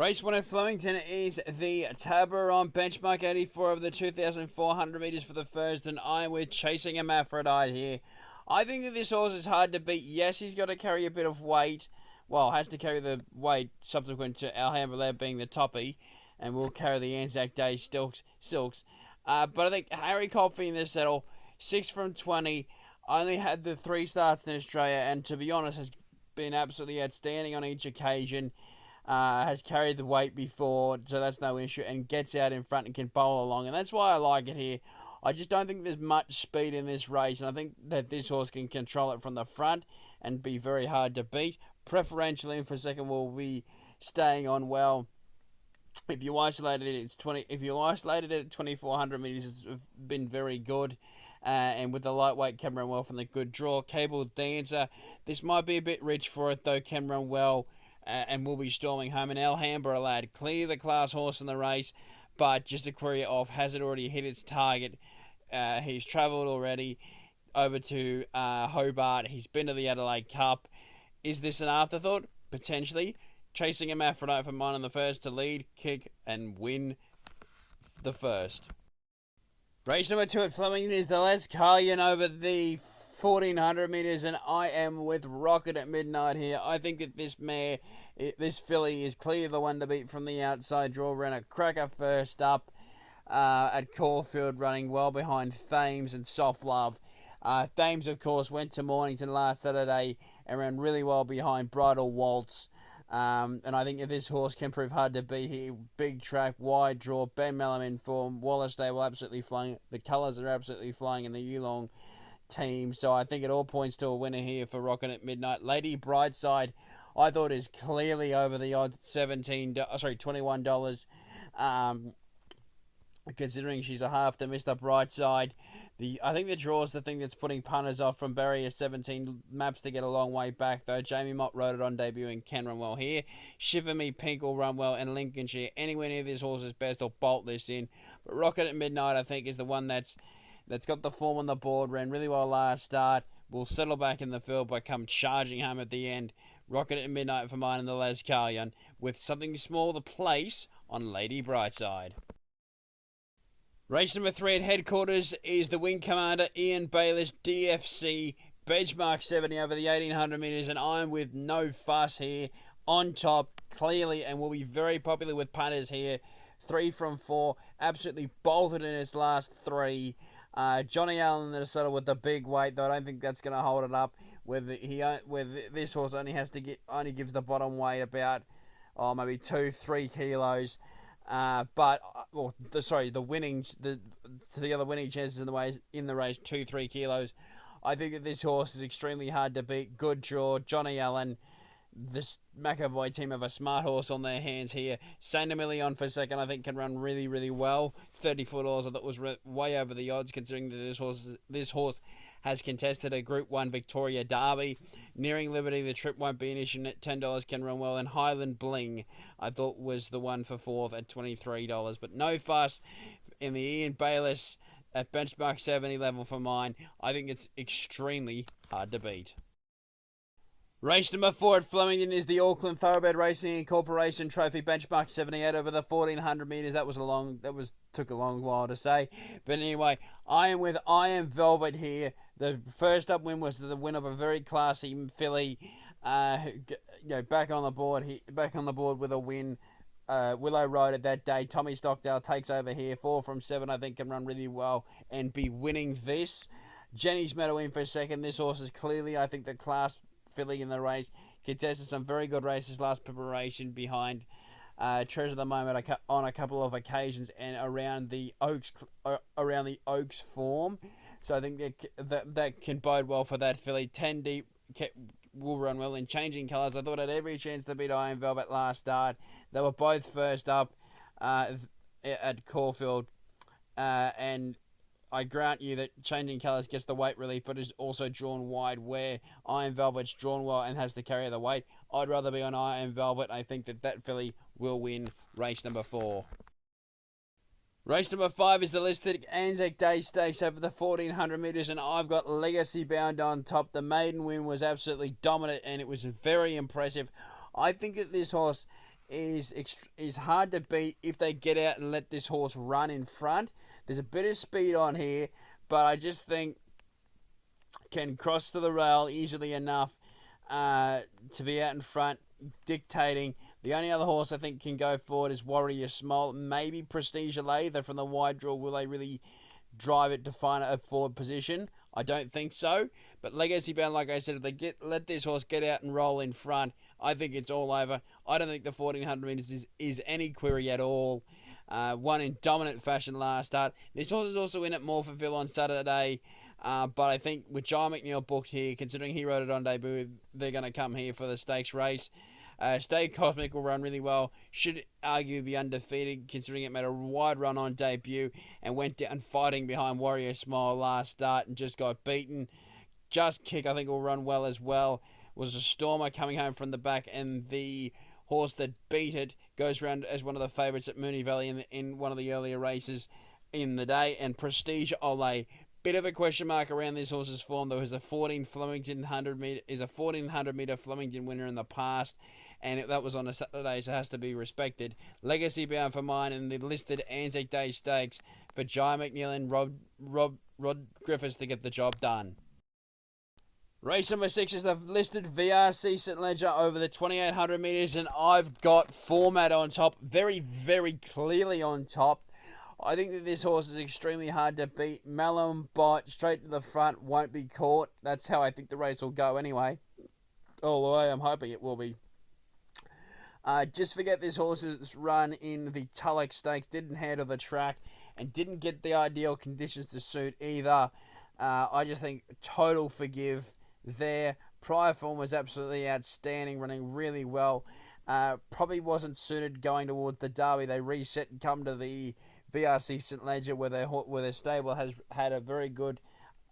Race 1 at Flemington is the Tabaron benchmark 84 of the 2,400 metres for the first, and I'm with Chasing Hermaphrodite here. I think that this horse is hard to beat. Yes, he's got to carry a bit of weight. Well, has to carry the weight subsequent to Alhambra being the toppy, and will carry the Anzac Day silks. But I think Harry Coffey in this saddle, 6 from 20, only had the 3 starts in Australia, and to be honest, has been absolutely outstanding on each occasion. Has carried the weight before, so that's no issue, and gets out in front and can bowl along, and that's why I like it here. I just don't think there's much speed in this race, and I think that this horse can control it from the front and be very hard to beat. Preferentially for second will be staying on well. If you isolated it, it's 20. If you isolated it at 2,400 meters, it's been very good. And with the lightweight Cameron Well from the good draw, Cable Dancer. This might be a bit rich for it though. Cameron Well. And will be storming home. And Alhambra lad, clear the class horse in the race, but just a query of has it already hit its target. He's travelled already over to Hobart. He's been to the Adelaide Cup. Is this an afterthought? Potentially. Chasing Hermaphrodite for mine on the first to lead, kick, and win the first. Race number 2 at Flemington is the Les Carlion over the 1,400 metres, and I am with Rocket at Midnight here. I think that this filly is clearly the one to beat from the outside draw. Ran a cracker first up at Caulfield, running well behind Thames and Soft Love. Thames, of course, went to Mornington last Saturday and ran really well behind Bridal Waltz. And I think if this horse can prove hard to beat here, big track, wide draw, Ben Melham in form, Wallace Day will absolutely flying. The colours are absolutely flying in the Yulong team, so I think it all points to a winner here for Rocket at Midnight. Lady Brightside, I thought is clearly over the odds, $21. Considering she's a half to Mr. Brightside. I think the draw's the thing that's putting punters off from barrier 17. Maps to get a long way back though. Jamie Mott rode it on debut and can run well here. Shiver Me Pink will run well, and Lincolnshire anywhere near this horse's best will bolt this in. But Rocket at Midnight I think is the one that's got the form on the board, ran really well last start, will settle back in the field but come charging home at the end. Rocket at Midnight for mine and the Les Carlion, with something small to place on Lady Brightside. Race number 3 at Headquarters is the Wing Commander Ian Bayliss DFC, benchmark 70 over the 1,800 metres, and I'm with No Fuss here, on top, clearly, and will be very popular with punters here. 3 from 4, absolutely bolted in its last 3. Johnny Allen in the settle with the big weight, though I don't think that's going to hold it up. With this horse only gives the bottom weight about maybe 2-3 kilos. The other winning chances in the race 2-3 kilos. I think that this horse is extremely hard to beat. Good draw, Johnny Allen. This McAvoy team have a smart horse on their hands here. Saint Emilion for second, I think can run really, really well. $34, I thought was way over the odds, considering that this horse has contested a Group 1 Victoria Derby. Nearing Liberty, the trip won't be an issue at $10, can run well. And Highland Bling, I thought was the one for 4th at $23. But No Fuss in the Ian Bayliss at benchmark 70 level for mine. I think it's extremely hard to beat. Race number 4 at Flemington is the Auckland Thoroughbred Racing Incorporation Trophy, benchmark 78 over the 1,400 metres. Took a long while to say, but anyway, I am with I Am Velvet here. The first up win was the win of a very classy filly. Back on the board with a win. Willow rode it that day. Tommy Stockdale takes over here. 4 from 7, I think, can run really well and be winning this. Jenny's Meadow in for second. This horse is clearly, I think, the class filly in the race. Contested some very good races last preparation behind Treasure of the Moment on a couple of occasions and around the Oaks form. So I think that can bode well for that filly. 10 deep will run well in Changing Colours. I thought it had every chance to beat Iron Velvet last start. They were both first up at Caulfield, and I grant you that Changing Colours gets the weight relief, but is also drawn wide, where Iron Velvet's drawn well and has to carry the weight. I'd rather be on Iron Velvet. I think that filly will win race number 4. Race number 5 is the listed Anzac Day Stakes over the 1,400 metres, and I've got Legacy Bound on top. The maiden win was absolutely dominant, and it was very impressive. I think that this horse is hard to beat if they get out and let this horse run in front. There's a bit of speed on here, but I just think can cross to the rail easily enough to be out in front, dictating. The only other horse I think can go forward is Warrior Smile, maybe Prestige Allay. They're from the wide draw. Will they really drive it to find a forward position? I don't think so. But Legacy Bound, like I said, if they let this horse get out and roll in front, I think it's all over. I don't think the 1400 metres is any query at all. Won in dominant fashion last start. This horse is also in at Morphettville on Saturday. But I think with John McNeil booked here, considering he rode it on debut, they're going to come here for the stakes race. Stay Cosmic will run really well. Should argue be undefeated, considering it made a wide run on debut and went down fighting behind Warrior Smile last start and just got beaten. Just Kick, I think, will run well as well. Was a Stormer coming home from the back, and the horse that beat it goes around as one of the favourites at Moonee Valley in one of the earlier races in the day. And Prestige Olay, bit of a question mark around this horse's form, though. Is a 1400 metre Flemington winner in the past, and that was on a Saturday, so it has to be respected. Legacy Bound for mine, and the listed Anzac Day Stakes for Jai McNeil and Rod Griffiths to get the job done. Race number 6 is the listed VRC St Ledger over the 2800 metres, and I've got Format on top, very, very clearly on top. I think that this horse is extremely hard to beat. Malum Bite, straight to the front, won't be caught. That's how I think the race will go anyway. Although I'm hoping it will be. Just forget this horse's run in the Tulloch Stakes. Didn't handle the track and didn't get the ideal conditions to suit either. I just think total forgive there. Prior form was absolutely outstanding, running really well. Probably wasn't suited going towards the Derby. They reset and come to the VRC St Ledger, where their stable has had a very good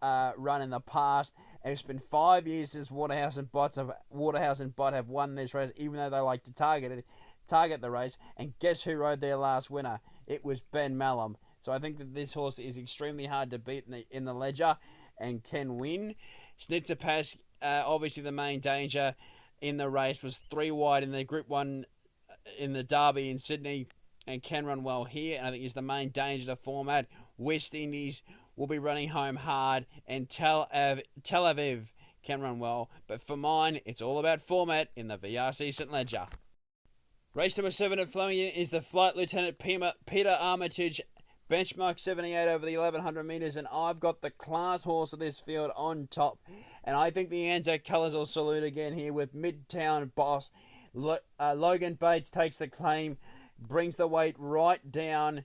run in the past. And it's been 5 years since Waterhouse and Bott have won this race, even though they like to target the race. And guess who rode their last winner? It was Ben Malum. So I think that this horse is extremely hard to beat in the Ledger and can win. Snitzer Pass, obviously the main danger in the race, was 3 wide in the Group 1 in the Derby in Sydney, and can run well here, and I think is the main danger to Format. West Indies will be running home hard, and Tel Aviv can run well. But for mine, it's all about Format in the VRC St Ledger. Race number 7 at Flemington is the Flight Lieutenant Peter Armitage, benchmark 78 over the 1100 metres, and I've got the class horse of this field on top. And I think the Anzac colours will salute again here with Midtown Boss. Logan Bates takes the claim, brings the weight right down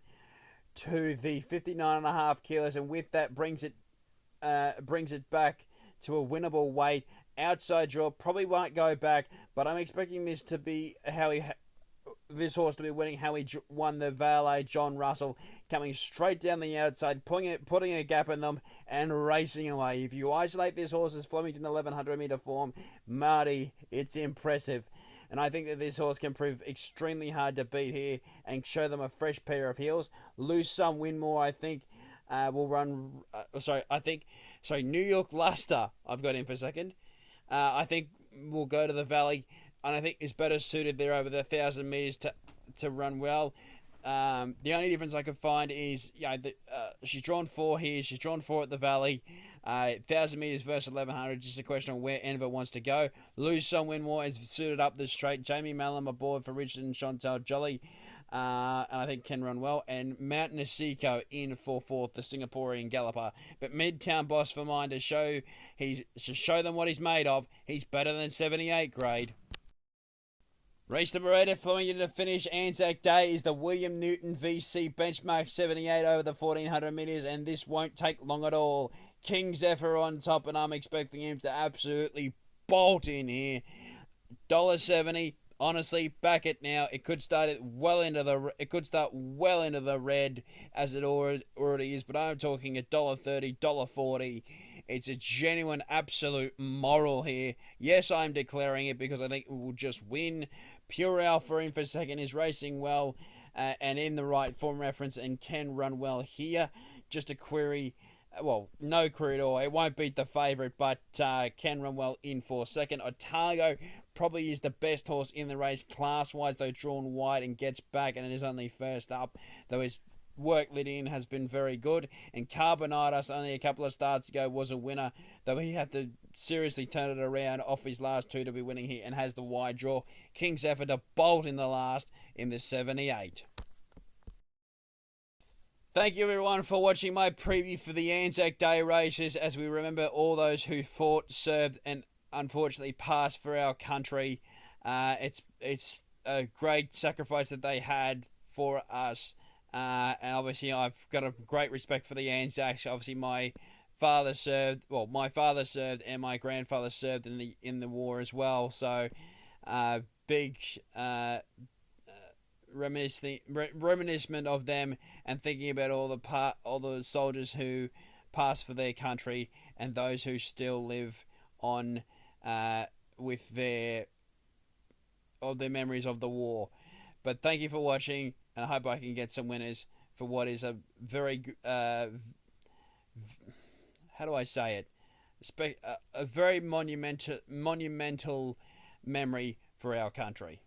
to the 59.5 kilos, and with that brings it back to a winnable weight. Outside draw, probably won't go back, but I'm expecting this to be this horse to be winning how he won the Valet John Russell, coming straight down the outside, putting a gap in them and racing away. If you isolate this horse's Flemington 1100 metre form, Marty, it's impressive. And I think that this horse can prove extremely hard to beat here and show them a fresh pair of heels. Lose Some, Win More, I think, will run... New York Luster, I've got in for second. I think will go to the Valley, and I think is better suited there over the 1,000 metres to run well. The only difference I could find is, she's drawn 4 here. She's drawn 4 at the Valley. 1,000 metres versus 1,100. Just a question of where Enver wants to go. Lose Some, Win More is suited up the straight. Jamie Malum aboard for Richard and Chantal Jolly. And I think can run well. And Mountain Asiko in for 4th, the Singaporean galloper. But Midtown Boss for mine to show them what he's made of. He's better than 78 grade. Race number 8 at Flemington to finish Anzac Day is the William Newton VC benchmark 78 over the 1,400 metres, and this won't take long at all. King Zephyr on top, and I'm expecting him to absolutely bolt in here. $1.70. Honestly, back it now. It could start well into the red, as it already is. But I'm talking $1.30, $1.40. It's a genuine, absolute moral here. Yes, I'm declaring it because I think it will just win. Pure Alpha in for second is racing well and in the right form reference and can run well here. Just a query. Well, no query at all. It won't beat the favourite, but can run well in for second. Otago probably is the best horse in the race class-wise, though drawn wide and gets back and it is only first up, though his work lit in has been very good. And Carbonitis, only a couple of starts ago, was a winner, though he had to seriously turn it around off his last two to be winning here, and has the wide draw. King's Effort to bolt in the last in the 78. Thank you everyone for watching my preview for the Anzac Day races, as we remember all those who fought, served and unfortunately passed for our country. It's a great sacrifice that they had for us. And obviously I've got a great respect for the Anzacs. Obviously my father served, and my grandfather served in the war as well. So big reminiscent of them, and thinking about all the soldiers who passed for their country and those who still live on with their memories of the war. But thank you for watching, and I hope I can get some winners for what is a very how do I say it? A very monumental memory for our country.